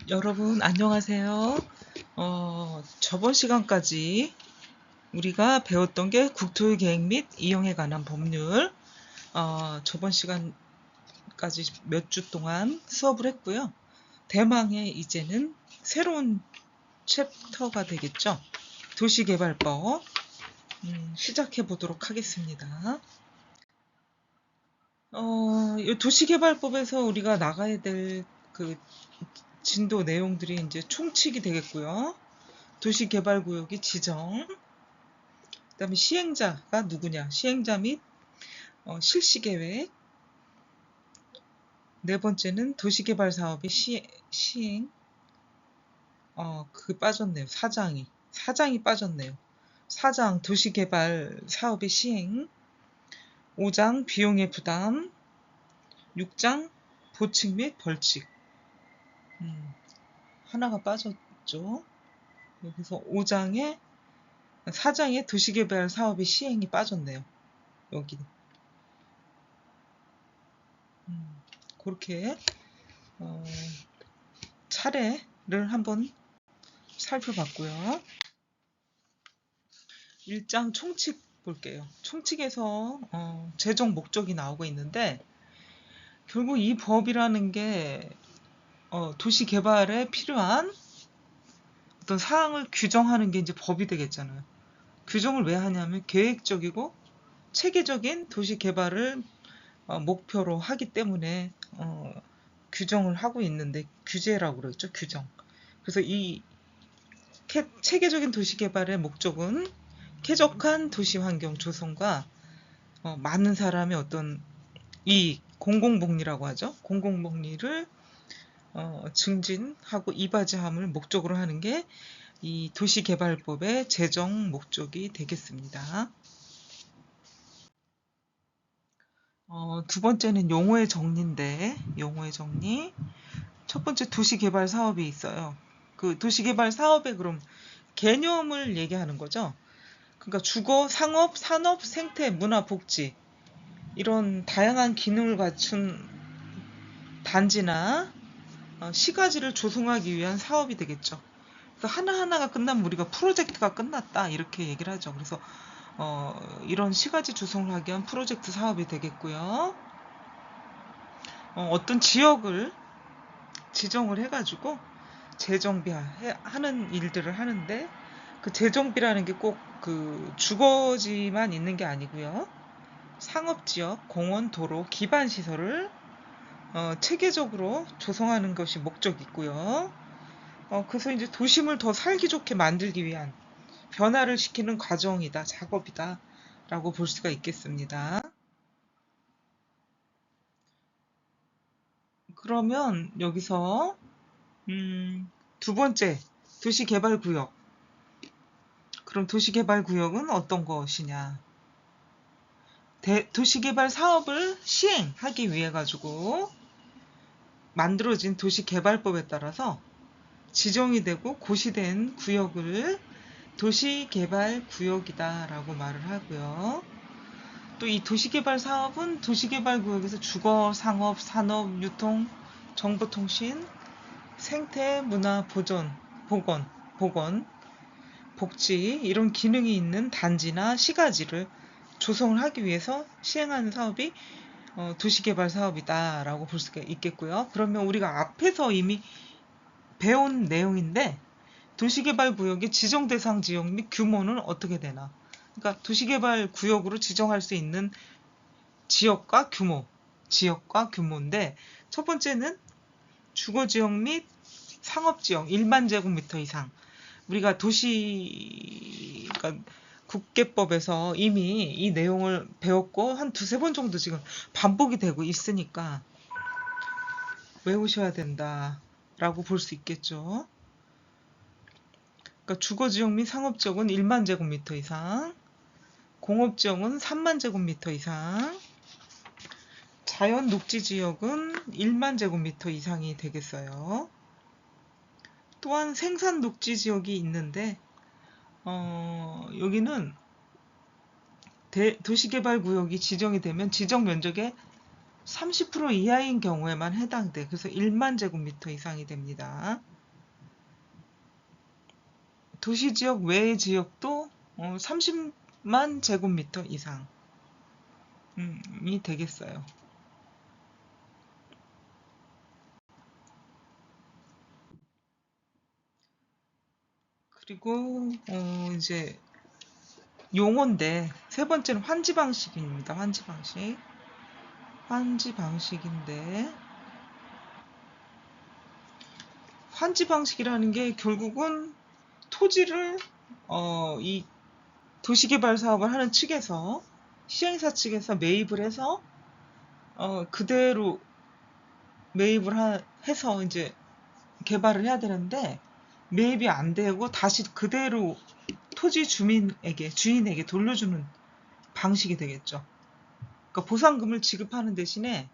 여러분 안녕하세요. 저번 시간까지 우리가 배웠던 게 국토의 계획 및 이용에 관한 법률. 저번 시간까지 몇 주 동안 수업을 했고요. 대망의 이제는 새로운 챕터가 되겠죠. 도시개발법. 시작해 보도록 하겠습니다. 이 도시개발법에서 우리가 나가야 될 그 진도 내용들이 이제 총칙이 되겠고요. 도시개발구역의 지정, 그다음에 시행자가 누구냐, 시행자 및 실시계획, 네 번째는 도시개발 사업의 시행, 그게 빠졌네요. 사장이 빠졌네요. 4장 도시개발 사업의 시행, 5장 비용의 부담, 6장 보칙 및 벌칙. 하나가 빠졌죠. 여기서 4장에 도시개발 사업의 시행이 빠졌네요. 여기. 그렇게 차례를 한번 살펴봤고요. 1장 총칙 볼게요. 총칙에서 재정 목적이 나오고 있는데, 결국 이 법이라는 게 도시 개발에 필요한 어떤 사항을 규정하는 게 이제 법이 되겠잖아요. 규정을 왜 하냐면 계획적이고 체계적인 도시 개발을 목표로 하기 때문에 규정을 하고 있는데, 규제라고 그러죠. 규정. 그래서 이 체계적인 도시 개발의 목적은 쾌적한 도시 환경 조성과 많은 사람의 어떤 이익, 공공복리라고 하죠. 공공복리를 증진하고 이바지함을 목적으로 하는 게 이 도시개발법의 재정 목적이 되겠습니다. 두 번째는 용어의 정리인데, 용어의 정리. 첫 번째 도시개발 사업이 있어요. 그 도시개발 사업의 그럼 개념을 얘기하는 거죠. 그러니까 주거, 상업, 산업, 생태, 문화, 복지, 이런 다양한 기능을 갖춘 단지나 시가지를 조성하기 위한 사업이 되겠죠. 그래서 하나하나가 끝나면 우리가 프로젝트가 끝났다 이렇게 얘기를 하죠. 그래서 이런 시가지 조성을 하기 위한 프로젝트 사업이 되겠고요. 어떤 지역을 지정을 해가지고 재정비하는 일들을 하는데, 그 재정비라는 게 꼭 그 주거지만 있는 게 아니고요. 상업지역, 공원, 도로, 기반시설을 체계적으로 조성하는 것이 목적이고요. 그래서 이제 도심을 더 살기 좋게 만들기 위한 변화를 시키는 과정이다, 작업이다 라고 볼 수가 있겠습니다. 그러면 여기서 두 번째, 도시개발구역. 그럼 도시개발구역은 어떤 것이냐? 도시개발 사업을 시행하기 위해 가지고 만들어진 도시개발법에 따라서 지정이 되고 고시된 구역을 도시개발구역이다라고 말을 하고요. 또 이 도시개발 사업은 도시개발구역에서 주거, 상업, 산업, 유통, 정보통신, 생태, 문화, 보건, 복지, 이런 기능이 있는 단지나 시가지를 조성을 하기 위해서 시행하는 사업이 도시개발 사업이다라고 볼 수가 있겠고요. 그러면 우리가 앞에서 이미 배운 내용인데, 도시개발구역의 지정 대상 지역 및 규모는 어떻게 되나? 그러니까 도시개발구역으로 지정할 수 있는 지역과 규모인데, 첫 번째는 주거지역 및 상업지역 1만 제곱미터 이상. 우리가 그러니까 국계법에서 이미 이 내용을 배웠고 한 두세 번 정도 지금 반복이 되고 있으니까 외우셔야 된다라고 볼 수 있겠죠. 그러니까 주거지역 및 상업지역은 1만 제곱미터 이상, 공업지역은 3만 제곱미터 이상, 자연 녹지지역은 1만 제곱미터 이상이 되겠어요. 또한 생산 녹지지역이 있는데, 여기는 도시개발구역이 지정이 되면 지정 면적의 30% 이하인 경우에만 해당돼. 그래서 1만 제곱미터 이상이 됩니다. 도시지역 외의 지역도 30만 제곱미터 이상이 되겠어요. 그리고 이제 용어인데 세 번째는 환지 방식입니다. 환지 방식. 환지 방식인데 환지 방식이라는 게 결국은 토지를 이 도시개발 사업을 하는 측에서 시행사 측에서 매입을 해서 그대로 매입을 해서 이제 개발을 해야 되는데 매입이 안 되고 다시 그대로 토지 주인에게 돌려주는 방식이 되겠죠. 그러니까 보상금을 지급하는 대신에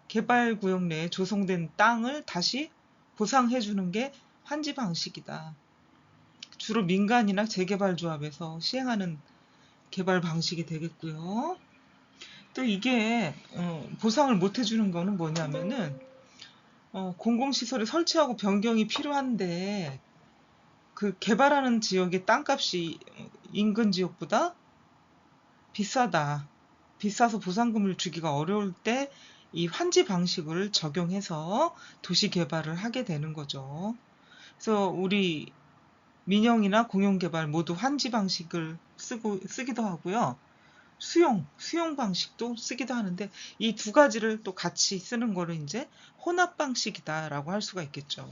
개발구역 내에 조성된 땅을 다시 보상해주는 게 환지 방식이다. 주로 민간이나 재개발조합에서 시행하는 개발 방식이 되겠고요. 또 이게 보상을 못 해주는 거는 뭐냐면은 공공시설을 설치하고 변경이 필요한데 그 개발하는 지역의 땅값이 인근 지역보다 비싸다. 비싸서 보상금을 주기가 어려울 때 이 환지 방식을 적용해서 도시 개발을 하게 되는 거죠. 그래서 우리 민영이나 공용개발 모두 환지 방식을 쓰기도 하고요. 수용 방식도 쓰기도 하는데 이 두 가지를 또 같이 쓰는 거를 이제 혼합 방식이다라고 할 수가 있겠죠.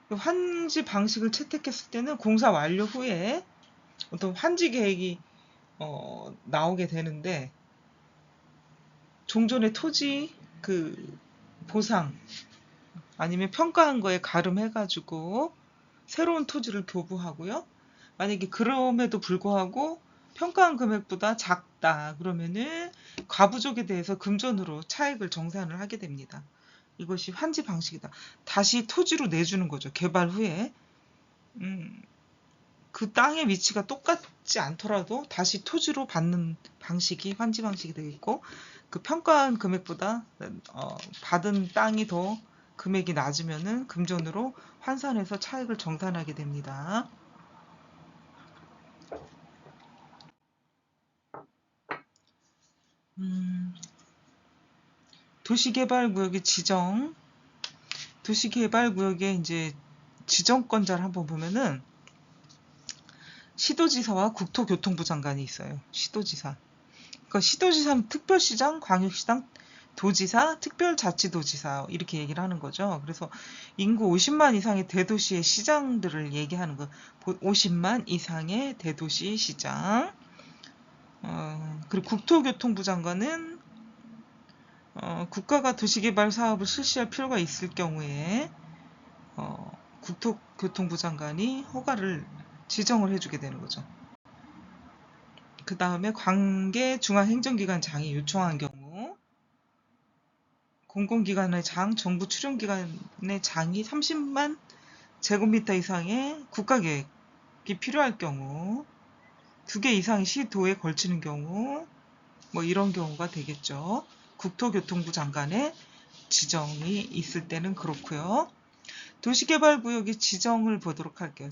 환지 방식을 채택했을 때는 공사 완료 후에 어떤 환지 계획이 나오게 되는데 종전의 토지 그 보상 아니면 평가한 거에 가름해가지고 새로운 토지를 교부하고요. 만약에 그럼에도 불구하고 평가한 금액보다 작다 그러면은 과부족에 대해서 금전으로 차액을 정산을 하게 됩니다. 이것이 환지 방식이다. 다시 토지로 내주는 거죠. 개발 후에. 그 땅의 위치가 똑같지 않더라도 다시 토지로 받는 방식이 환지 방식이 되겠고 그 평가한 금액보다 받은 땅이 더 금액이 낮으면은 금전으로 환산해서 차액을 정산하게 됩니다. 도시개발구역의 지정. 도시개발구역의 이제 지정권자를 한번 보면은 시도지사와 국토교통부 장관이 있어요. 시도지사. 그러니까 시도지사는 특별시장, 광역시장, 도지사, 특별자치도지사 이렇게 얘기를 하는 거죠. 그래서 인구 50만 이상의 대도시의 시장들을 얘기하는 거. 50만 이상의 대도시 시장. 그리고 국토교통부 장관은 국가가 도시개발 사업을 실시할 필요가 있을 경우에 국토교통부 장관이 허가를 지정을 해주게 되는 거죠. 그 다음에 관계 중앙행정기관장이 요청한 경우 공공기관의 장, 정부 출연기관의 장이 30만 제곱미터 이상의 국가계획이 필요할 경우 2개 이상의 시도에 걸치는 경우 뭐 이런 경우가 되겠죠. 국토교통부 장관의 지정이 있을 때는 그렇고요. 도시개발구역의 지정을 보도록 할게요.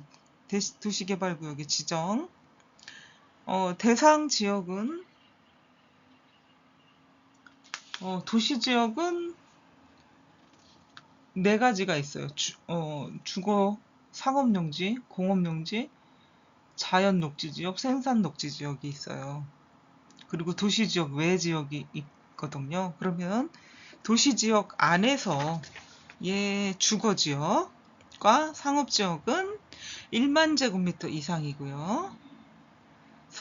도시개발구역의 지정. 대상 지역은 도시지역은 4가지가 있어요. 주거, 상업용지, 공업용지, 자연녹지지역, 생산녹지지역이 있어요. 그리고 도시지역 외 지역이 있거든요. 그러면 도시지역 안에서 주거지역과 상업지역은 1만 제곱미터 이상이고요.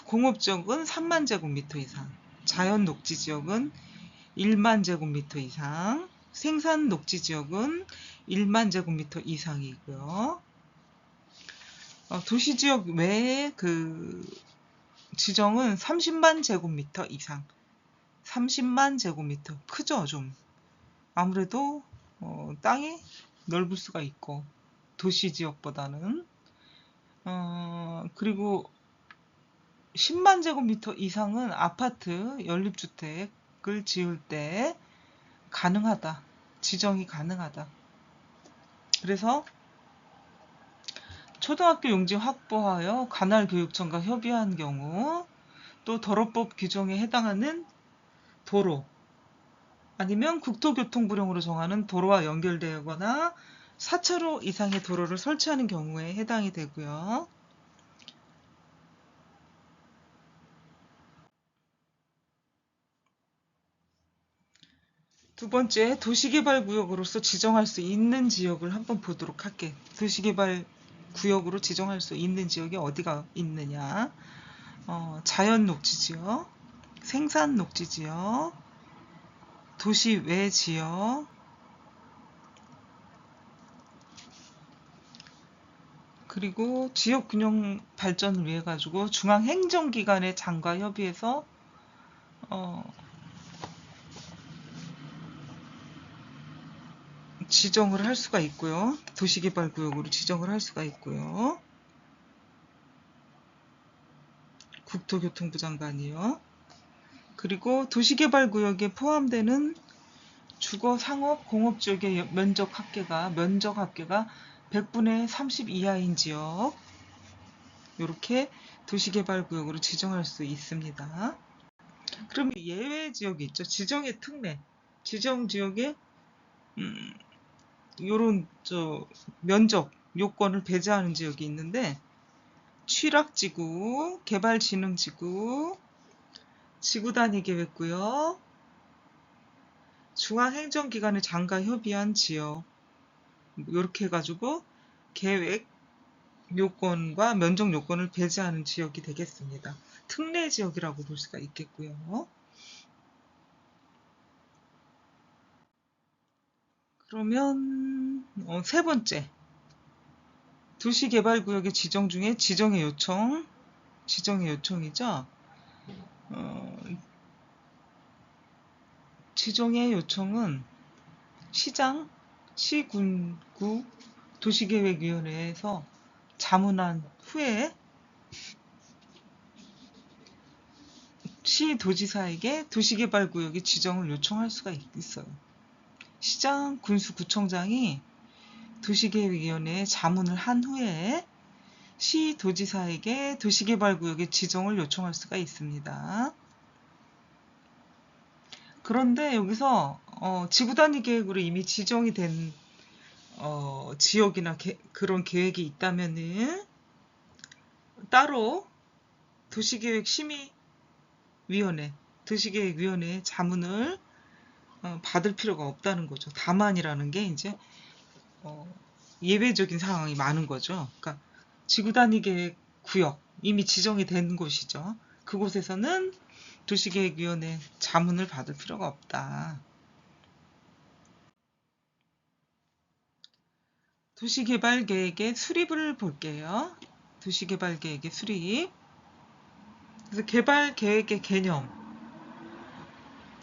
공업지역은 3만 제곱미터 이상, 자연녹지지역은 1만 제곱미터 이상, 생산녹지지역은 1만 제곱미터 이상이고요. 도시지역 외의 그 지정은 30만 제곱미터 이상. 30만 제곱미터. 크죠, 좀. 아무래도 땅이 넓을 수가 있고 도시지역보다는. 그리고 10만 제곱미터 이상은 아파트, 연립주택을 지을 때 가능하다. 지정이 가능하다. 그래서 초등학교 용지 확보하여 관할교육청과 협의한 경우, 또 도로법 규정에 해당하는 도로 아니면 국토교통부령으로 정하는 도로와 연결되거나 4차로 이상의 도로를 설치하는 경우에 해당이 되고요. 두 번째, 도시개발구역으로서 지정할 수 있는 지역을 한번 보도록 할게. 도시개발구역으로 지정할 수 있는 지역이 어디가 있느냐. 자연녹지지역, 생산녹지지역, 도시외지역, 그리고 지역균형 발전을 위해 가지고 중앙행정기관의 장과 협의해서 지정을 할 수가 있고요. 도시개발구역으로 지정을 할 수가 있고요. 국토교통부 장관이요. 그리고 도시개발구역에 포함되는 주거, 상업, 공업지역의 면적 합계가 100분의 30 이하인 지역, 이렇게 도시개발구역으로 지정할 수 있습니다. 그럼 예외 지역이 있죠. 지정의 특례. 지정지역에 요런 면적 요건을 배제하는 지역이 있는데, 취락지구, 개발진흥지구, 지구단위계획구역, 중앙행정기관의 장과 협의한 지역, 이렇게 해가지고 계획 요건과 면적 요건을 배제하는 지역이 되겠습니다. 특례 지역이라고 볼 수가 있겠고요. 그러면 세 번째, 도시개발구역의 지정 중에 지정의 요청이죠. 지정의 요청은 시장, 시군구, 도시계획위원회에서 자문한 후에 시도지사에게 도시개발구역의 지정을 요청할 수가 있어요. 시장, 군수, 구청장이 도시계획위원회에 자문을 한 후에 시도지사에게 도시개발구역의 지정을 요청할 수가 있습니다. 그런데 여기서 지구단위 계획으로 이미 지정이 된 지역이나 그런 계획이 있다면은 따로 도시계획위원회의 자문을 받을 필요가 없다는 거죠. 다만이라는 게 이제 예외적인 상황이 많은 거죠. 그러니까 지구단위 계획 구역 이미 지정이 된 곳이죠. 그곳에서는 도시계획위원회 자문을 받을 필요가 없다. 도시개발계획의 수립을 볼게요. 도시개발계획의 수립. 그래서 개발계획의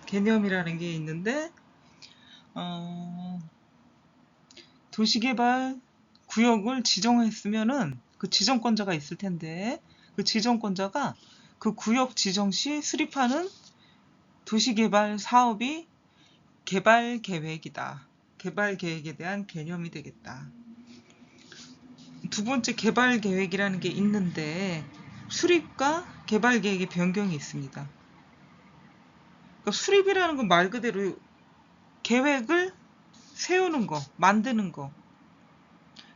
개념이라는 게 있는데, 도시개발 구역을 지정했으면은 그 지정권자가 있을 텐데, 그 지정권자가 그 구역 지정 시 수립하는 도시개발 사업이 개발계획이다. 개발계획에 대한 개념이 되겠다. 두 번째, 개발계획이라는 게 있는데 수립과 개발계획의 변경이 있습니다. 그러니까 수립이라는 건 말 그대로 계획을 세우는 거, 만드는 거.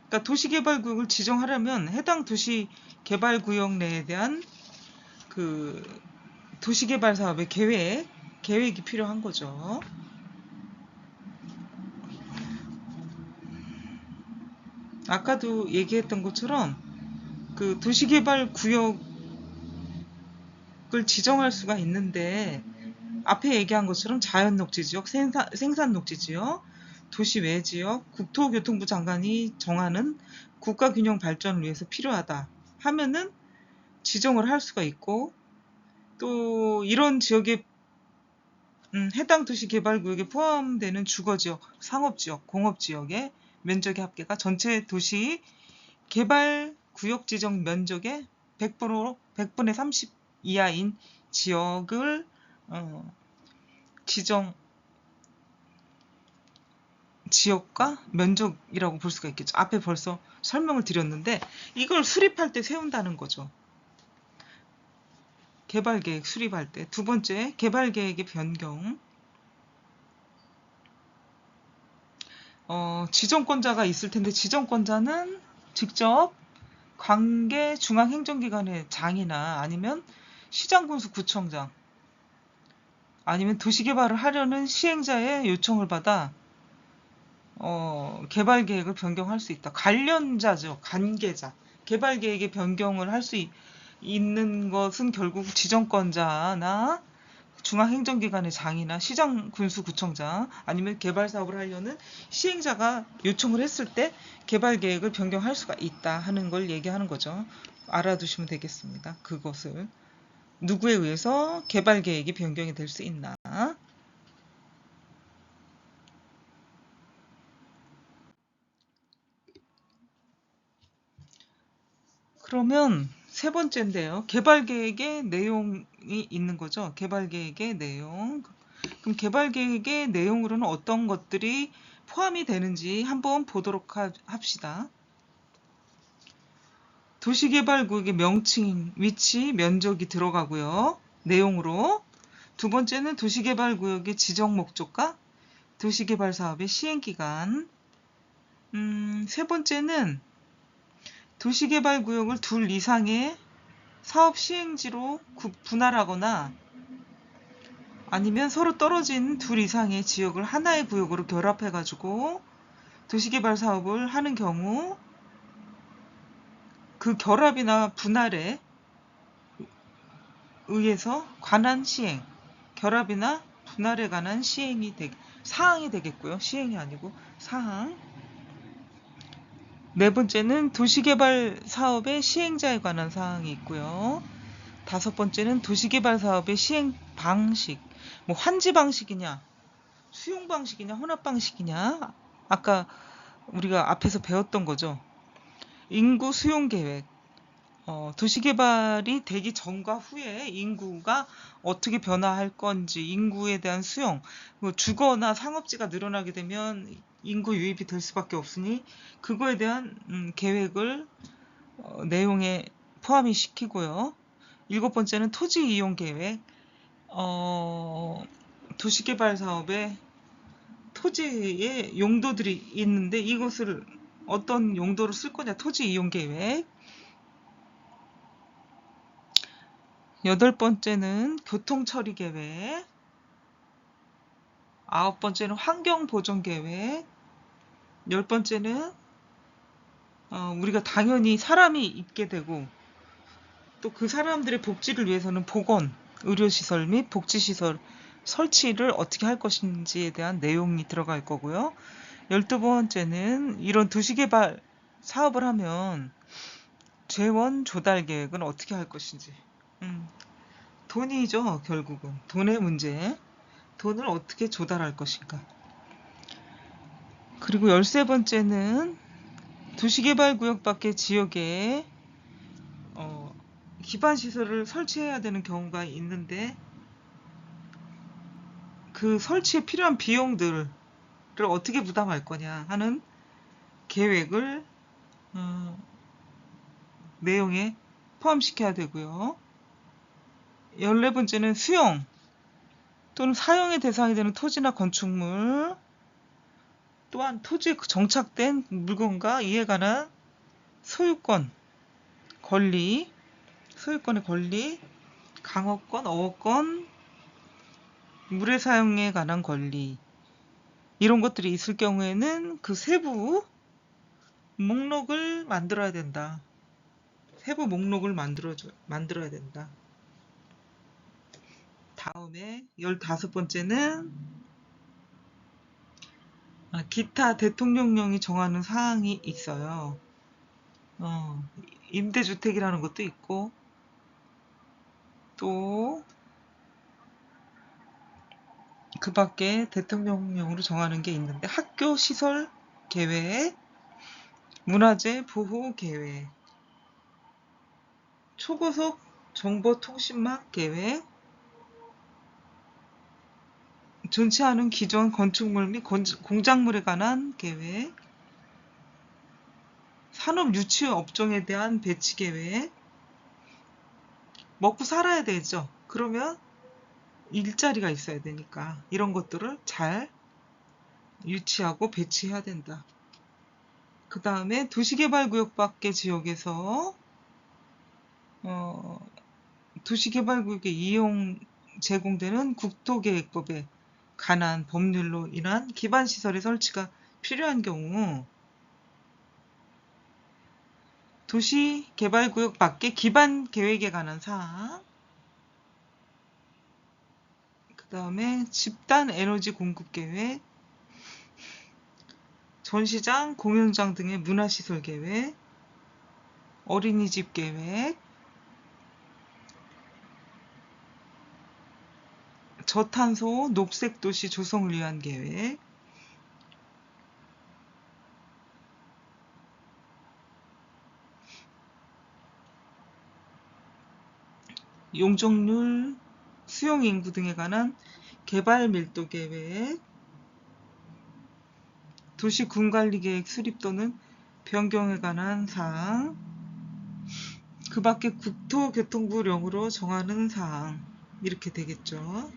그러니까 도시개발구역을 지정하려면 해당 도시개발구역 내에 대한 그 도시개발 사업의 계획이 필요한 거죠. 아까도 얘기했던 것처럼 그 도시개발구역을 지정할 수가 있는데, 앞에 얘기한 것처럼 자연녹지지역, 생산녹지지역, 도시외지역, 국토교통부 장관이 정하는 국가균형 발전을 위해서 필요하다 하면은 지정을 할 수가 있고, 또 이런 지역에 해당 도시개발구역에 포함되는 주거지역, 상업지역, 공업지역의 면적의 합계가 전체 도시 개발구역 지정 면적의 100분의 30 이하인 지역을 지역과 면적이라고 볼 수가 있겠죠. 앞에 벌써 설명을 드렸는데 이걸 수립할 때 세운다는 거죠. 개발계획 수립할 때. 두 번째, 개발계획의 변경. 지정권자가 있을 텐데 지정권자는 직접 관계 중앙행정기관의 장이나 아니면 시장군수구청장 아니면 도시개발을 하려는 시행자의 요청을 받아 개발계획을 변경할 수 있다. 관련자죠. 관계자. 개발계획의 변경을 할 수 있는 것은 결국 지정권자나 중앙행정기관의 장이나 시장군수구청장 아니면 개발사업을 하려는 시행자가 요청을 했을 때 개발계획을 변경할 수가 있다 하는 걸 얘기하는 거죠. 알아두시면 되겠습니다. 그것을. 누구에 의해서 개발계획이 변경이 될 수 있나. 그러면 세 번째인데요. 개발계획의 내용이 있는 거죠. 개발계획의 내용. 그럼 개발계획의 내용으로는 어떤 것들이 포함이 되는지 한번 보도록 합시다. 도시개발구역의 명칭, 위치, 면적이 들어가고요. 내용으로. 두 번째는 도시개발구역의 지정 목적과 도시개발사업의 시행기간. 세 번째는 도시개발구역을 둘 이상의 사업 시행지로 분할하거나 아니면 서로 떨어진 둘 이상의 지역을 하나의 구역으로 결합해가지고 도시개발 사업을 하는 경우 그 결합이나 분할에 의해서 관한 시행, 결합이나 분할에 관한 사항이 되겠고요. 시행이 아니고 사항. 네 번째는 도시개발 사업의 시행자에 관한 사항이 있고요. 다섯 번째는 도시개발 사업의 시행 방식, 뭐 환지 방식이냐, 수용 방식이냐, 혼합 방식이냐, 아까 우리가 앞에서 배웠던 거죠. 인구 수용 계획, 도시개발이 되기 전과 후에 인구가 어떻게 변화할 건지, 인구에 대한 수용, 주거나 상업지가 늘어나게 되면 인구 유입이 될 수밖에 없으니 그거에 대한 계획을 내용에 포함이 시키고요. 일곱 번째는 토지 이용 계획, 도시개발 사업에 토지의 용도들이 있는데 이것을 어떤 용도로 쓸 거냐, 토지 이용 계획. 여덟 번째는 교통 처리 계획. 아홉 번째는 환경 보존 계획. 열 번째는 우리가 당연히 사람이 있게 되고 또 그 사람들의 복지를 위해서는 보건, 의료시설 및 복지시설 설치를 어떻게 할 것인지에 대한 내용이 들어갈 거고요. 12번째는 이런 도시개발 사업을 하면 재원 조달 계획은 어떻게 할 것인지. 돈이죠, 결국은. 돈의 문제. 돈을 어떻게 조달할 것인가. 그리고 13번째는 도시개발구역 밖의 지역에 기반시설을 설치해야 되는 경우가 있는데 그 설치에 필요한 비용들을 어떻게 부담할 거냐 하는 계획을 내용에 포함시켜야 되고요. 14번째는 수용 또는 사용의 대상이 되는 토지나 건축물, 또한 토지에 정착된 물건과 이에 관한 소유권, 권리, 소유권의 권리, 강업권, 어업권, 물의 사용에 관한 권리, 이런 것들이 있을 경우에는 그 세부 목록을 만들어야 된다. 세부 목록을 만들어야 된다. 다음에 15번째는 기타 대통령령이 정하는 사항이 있어요. 임대주택이라는 것도 있고 또 그 밖에 대통령령으로 정하는 게 있는데 학교 시설 계획, 문화재 보호 계획, 초고속 정보통신망 계획, 존치 않은 기존 건축물 및 공작물에 관한 계획, 산업 유치 업종에 대한 배치 계획, 먹고 살아야 되죠. 그러면 일자리가 있어야 되니까 이런 것들을 잘 유치하고 배치해야 된다. 그 다음에 도시개발구역 밖의 지역에서 도시개발구역의 이용 제공되는 국토계획법에 관한 법률로 인한 기반시설의 설치가 필요한 경우 도시개발구역 밖의 기반계획에 관한 사항, 그 다음에 집단 에너지 공급계획, 전시장, 공연장 등의 문화시설 계획, 어린이집 계획, 저탄소 녹색도시 조성을 위한 계획, 용적률, 수용인구 등에 관한 개발 밀도 계획, 도시군관리계획 수립 또는 변경에 관한 사항, 그 밖에 국토교통부령으로 정하는 사항, 이렇게 되겠죠.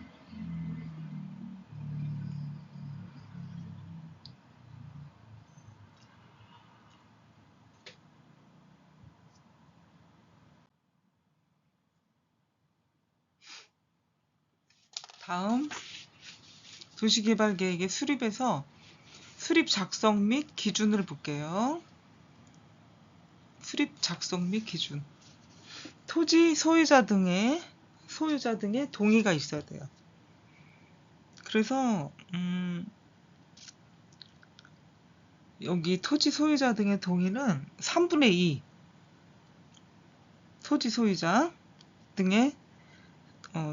다음 도시개발계획의 수립에서 수립 작성 및 기준을 볼게요. 수립 작성 및 기준. 토지 소유자 등의 동의가 있어야 돼요. 그래서 여기 토지 소유자 등의 동의는 3분의 2 토지 소유자 등의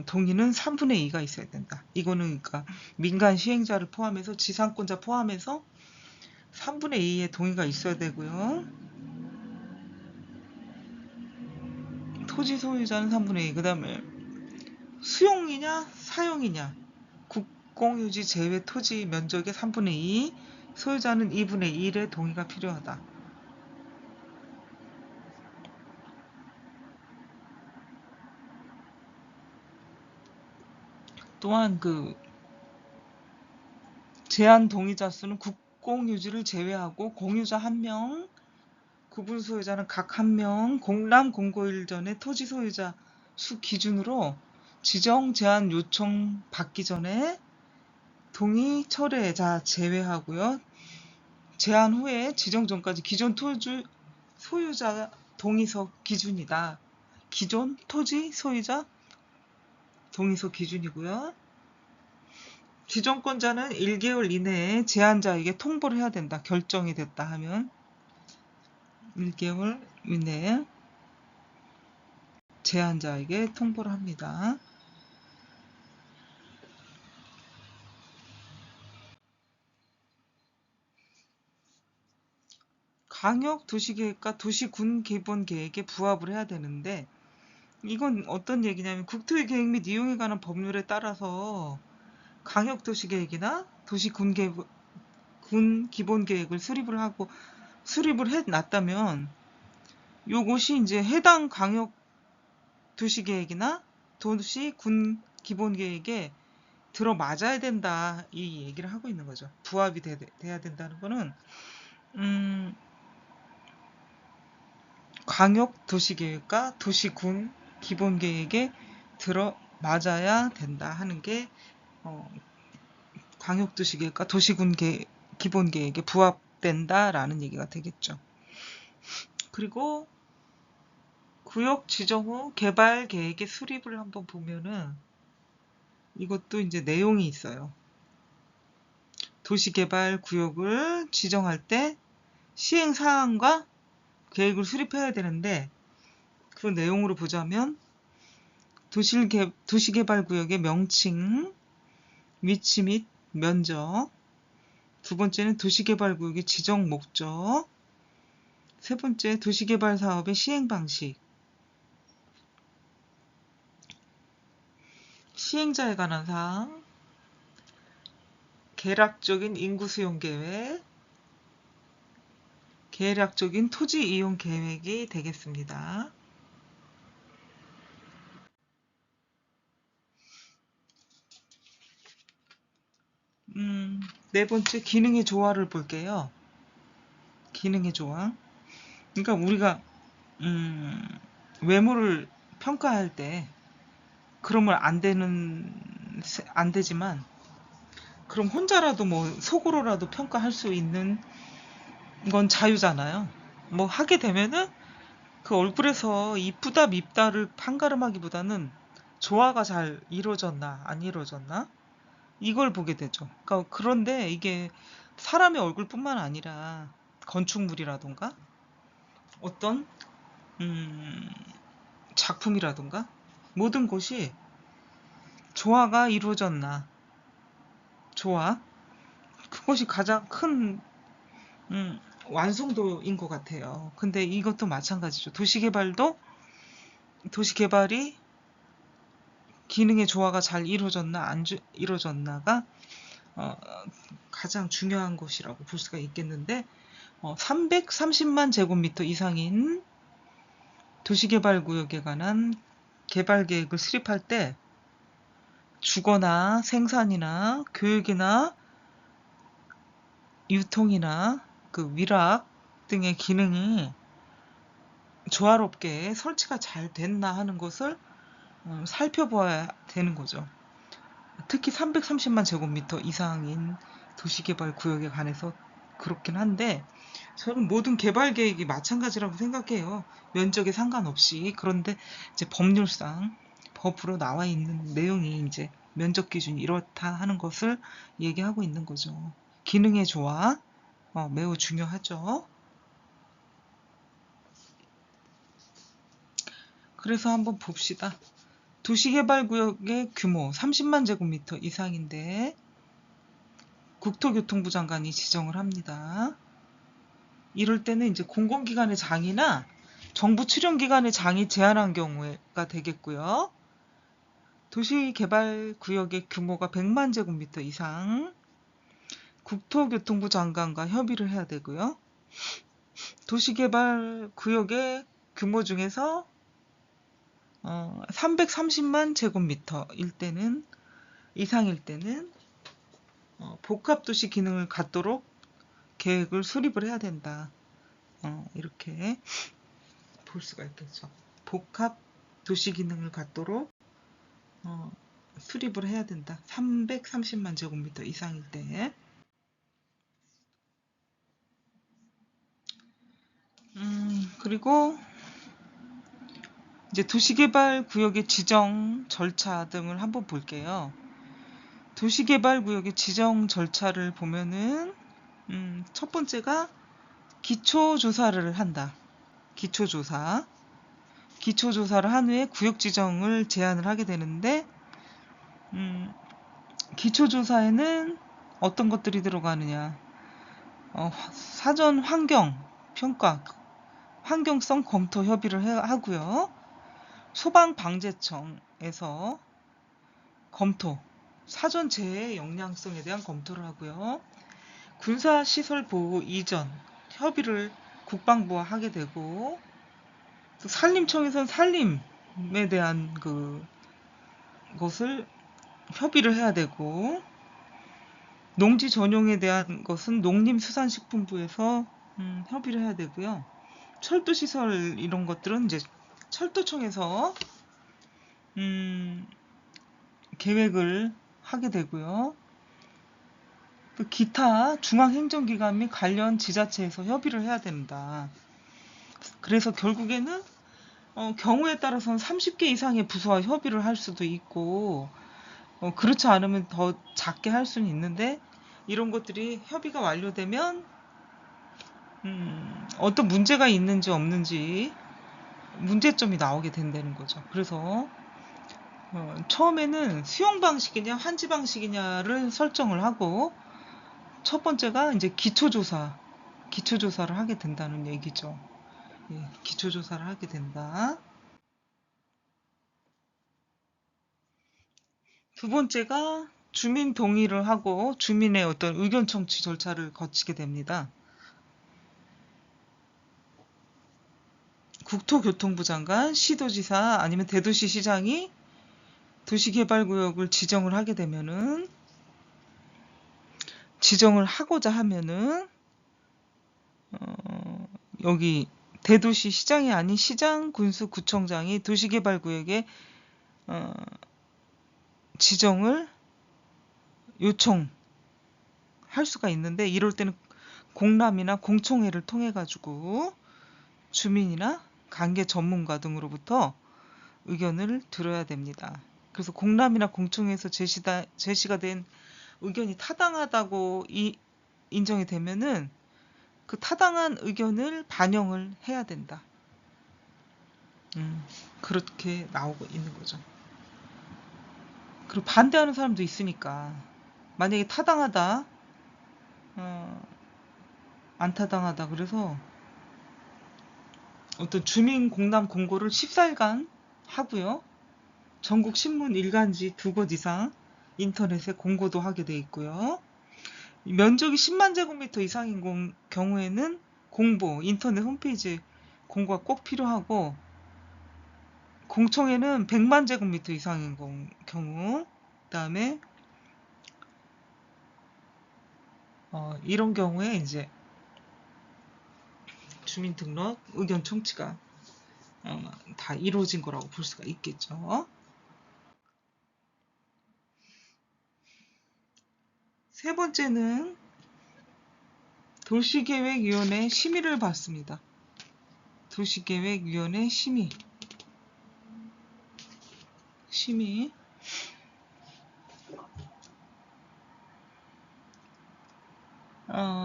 동의는 3분의 2가 있어야 된다. 이거는 그러니까 민간 시행자를 포함해서 지상권자 포함해서 3분의 2의 동의가 있어야 되고요. 토지 소유자는 3분의 2. 그 다음에 수용이냐 사용이냐. 국공유지 제외 토지 면적의 3분의 2, 소유자는 2분의 1의 동의가 필요하다. 또한 그 제한 동의자 수는 국공유지를 제외하고 공유자 1명, 구분 소유자는 각 1명, 공람 공고일 전에 토지 소유자 수 기준으로 지정 제한 요청 받기 전에 동의 철회자 제외하고요. 제한 후에 지정 전까지 기존 토지 소유자 동의서 기준이다. 기존 토지 소유자 동의서 기준이고요. 지정권자는 1개월 이내에 제한자에게 통보를 해야 된다. 결정이 됐다 하면 1개월 이내에 제한자에게 통보를 합니다. 광역 도시계획과 도시군 기본계획에 부합을 해야 되는데 이건 어떤 얘기냐면 국토의 계획 및 이용에 관한 법률에 따라서 광역 도시계획이나 도시군 기본계획을 수립을 해놨다면 요것이 이제 해당 광역 도시계획이나 도시군 기본계획에 들어맞아야 된다 이 얘기를 하고 있는 거죠. 부합이 돼야 된다는 거는 광역 도시계획과 도시군 기본계획에 들어맞아야 된다 하는 게 광역 도시계획과 도시군 기본계획에 부합된다라는 얘기가 되겠죠. 그리고 구역 지정 후 개발 계획의 수립을 한번 보면은 이것도 이제 내용이 있어요. 도시개발 구역을 지정할 때 시행 사항과 계획을 수립해야 되는데 그 내용으로 보자면 도시개발구역의 명칭, 위치 및 면적, 두 번째는 도시개발구역의 지정 목적, 세 번째 도시개발 사업의 시행 방식, 시행자에 관한 사항, 계략적인 인구 수용 계획, 계략적인 토지 이용 계획이 되겠습니다. 네 번째 기능의 조화를 볼게요. 기능의 조화. 그러니까 우리가 외모를 평가할 때 그러면 안 되지만 그럼 혼자라도 뭐 속으로라도 평가할 수 있는 건 자유잖아요. 뭐 하게 되면은 그 얼굴에서 이쁘다 밉다를 판가름하기보다는 조화가 잘 이루어졌나 안 이루어졌나 이걸 보게 되죠. 그러니까 그런데 이게 사람의 얼굴뿐만 아니라 건축물이라던가 어떤 작품이라던가 모든 것이 조화가 이루어졌나 조화 그것이 가장 큰 완성도인 것 같아요. 근데 이것도 마찬가지죠. 도시개발이 기능의 조화가 잘 이루어졌나 안 이루어졌나가 가장 중요한 것이라고 볼 수가 있겠는데 330만 제곱미터 이상인 도시개발구역에 관한 개발계획을 수립할 때 주거나 생산이나 교육이나 유통이나 그 위락 등의 기능이 조화롭게 설치가 잘 됐나 하는 것을 살펴봐야 되는 거죠. 특히 330만 제곱미터 이상인 도시개발 구역에 관해서 그렇긴 한데 저는 모든 개발 계획이 마찬가지라고 생각해요. 면적에 상관없이. 그런데 이제 법률상 법으로 나와 있는 내용이 이제 면적 기준이 이렇다 하는 것을 얘기하고 있는 거죠. 기능의 조화 매우 중요하죠. 그래서 한번 봅시다. 도시개발구역의 규모 30만 제곱미터 이상인데 국토교통부 장관이 지정을 합니다. 이럴 때는 이제 공공기관의 장이나 정부 출연기관의 장이 제한한 경우가 되겠고요. 도시개발구역의 규모가 100만 제곱미터 이상 국토교통부 장관과 협의를 해야 되고요. 도시개발구역의 규모 중에서 330만 제곱미터일 때는 이상일 때는 복합도시 기능을 갖도록 계획을 수립을 해야 된다. 이렇게 볼 수가 있겠죠. 복합도시 기능을 갖도록 수립을 해야 된다. 330만 제곱미터 이상일 때. 그리고 이제 도시개발 구역의 지정 절차 등을 한번 볼게요. 도시개발 구역의 지정 절차를 보면은 첫 번째가 기초조사를 한다. 기초조사를 한 후에 구역 지정을 제안을 하게 되는데 기초조사에는 어떤 것들이 들어가느냐 사전 환경 평가 환경성 검토 협의를 하고요. 소방방재청에서 검토 사전 재해 영향성에 대한 검토를 하고요. 군사시설보호 이전 협의를 국방부와 하게 되고 또 산림청에서는 산림에 대한 것을 협의를 해야 되고 농지 전용에 대한 것은 농림수산식품부에서 협의를 해야 되고요. 철도시설 이런 것들은 이제 철도청에서 계획을 하게 되고요. 또 기타 중앙행정기관 및 관련 지자체에서 협의를 해야 된다. 그래서 결국에는 경우에 따라서는 30개 이상의 부서와 협의를 할 수도 있고 그렇지 않으면 더 작게 할 수는 있는데 이런 것들이 협의가 완료되면 어떤 문제가 있는지 없는지 문제점이 나오게 된다는 거죠. 그래서 처음에는 수용 방식이냐 환지 방식이냐를 설정을 하고 첫 번째가 이제 기초조사를 하게 된다는 얘기죠. 예, 기초조사를 하게 된다. 두 번째가 주민 동의를 하고 주민의 어떤 의견 청취 절차를 거치게 됩니다. 국토교통부 장관, 시도지사 아니면 대도시 시장이 도시개발구역을 지정을 하게 되면은, 지정을 하고자 하면은 여기 대도시 시장이 아닌 시장, 군수, 구청장이 도시개발구역에 지정을 요청할 수가 있는데, 이럴 때는 공람이나 공청회를 통해 가지고 주민이나 관계 전문가 등으로부터 의견을 들어야 됩니다. 그래서 공람이나 공청회에서 제시가 된 의견이 타당하다고 인정이 되면은 그 타당한 의견을 반영을 해야 된다. 그렇게 나오고 있는 거죠. 그리고 반대하는 사람도 있으니까, 만약에 타당하다, 안 타당하다 그래서 어떤 주민 공람 공고를 14일간 하고요. 전국 신문 일간지 2곳 이상 인터넷에 공고도 하게 돼 있고요. 면적이 10만 제곱미터 이상인 경우에는 공보, 인터넷 홈페이지 공고가 꼭 필요하고, 공청회는 100만 제곱미터 이상인 경우, 그다음에 이런 경우에 이제 주민등록 의견 청취가 다 이루어진 거라고 볼 수가 있겠죠. 세 번째는 도시계획위원회 심의를 받습니다. 도시계획위원회 심의.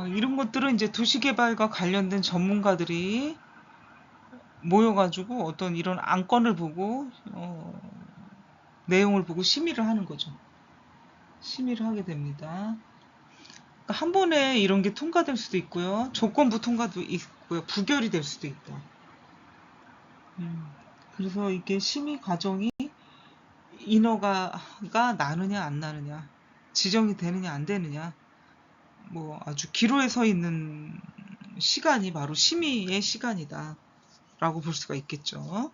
이런 것들은 이제 도시개발과 관련된 전문가들이 모여가지고 어떤 이런 안건을 보고 내용을 보고 심의를 하는 거죠. 심의를 하게 됩니다. 그러니까 한 번에 이런 게 통과될 수도 있고요. 조건부 통과도 있고요. 부결이 될 수도 있다. 그래서 이게 심의 과정이 인허가가 나느냐 안 나느냐, 지정이 되느냐 안 되느냐, 뭐 아주 기로에 서 있는 시간이 바로 심의의 시간이다 라고 볼 수가 있겠죠.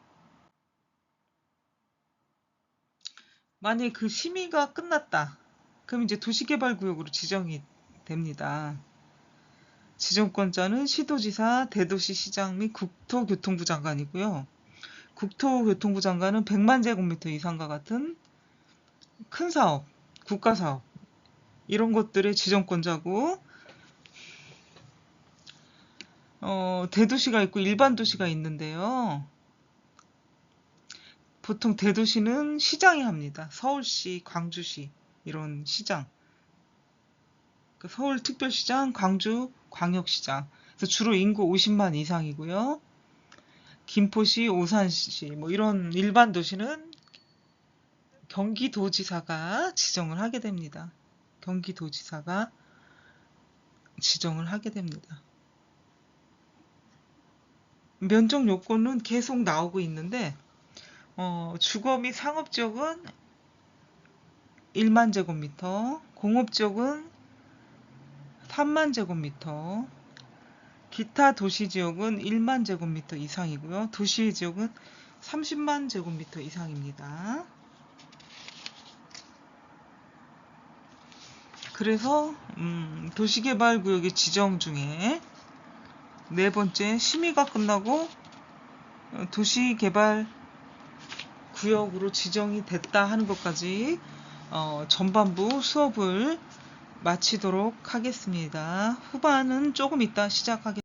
만약에 그 심의가 끝났다, 그럼 이제 도시개발구역으로 지정이 됩니다. 지정권자는 시도지사, 대도시시장 및 국토교통부 장관이고요. 국토교통부 장관은 100만 제곱미터 이상과 같은 큰 사업, 국가사업, 이런 것들의 지정권자고, 대도시가 있고 일반 도시가 있는데요. 보통 대도시는 시장이 합니다. 서울시, 광주시, 이런 시장. 서울특별시장, 광주 광역시장. 그래서 주로 인구 50만 이상이고요. 김포시, 오산시, 뭐 이런 일반 도시는 경기도지사가 지정을 하게 됩니다. 경기도지사가 지정을 하게 됩니다. 면적 요건은 계속 나오고 있는데, 주거 및 상업지역은 1만 제곱미터, 공업지역은 3만 제곱미터, 기타 도시지역은 1만 제곱미터 이상이고요. 도시지역은 30만 제곱미터 이상입니다. 그래서 도시개발구역의 지정 중에 네 번째, 심의가 끝나고 도시개발구역으로 지정이 됐다 하는 것까지 전반부 수업을 마치도록 하겠습니다. 후반은 조금 이따 시작하겠습니다.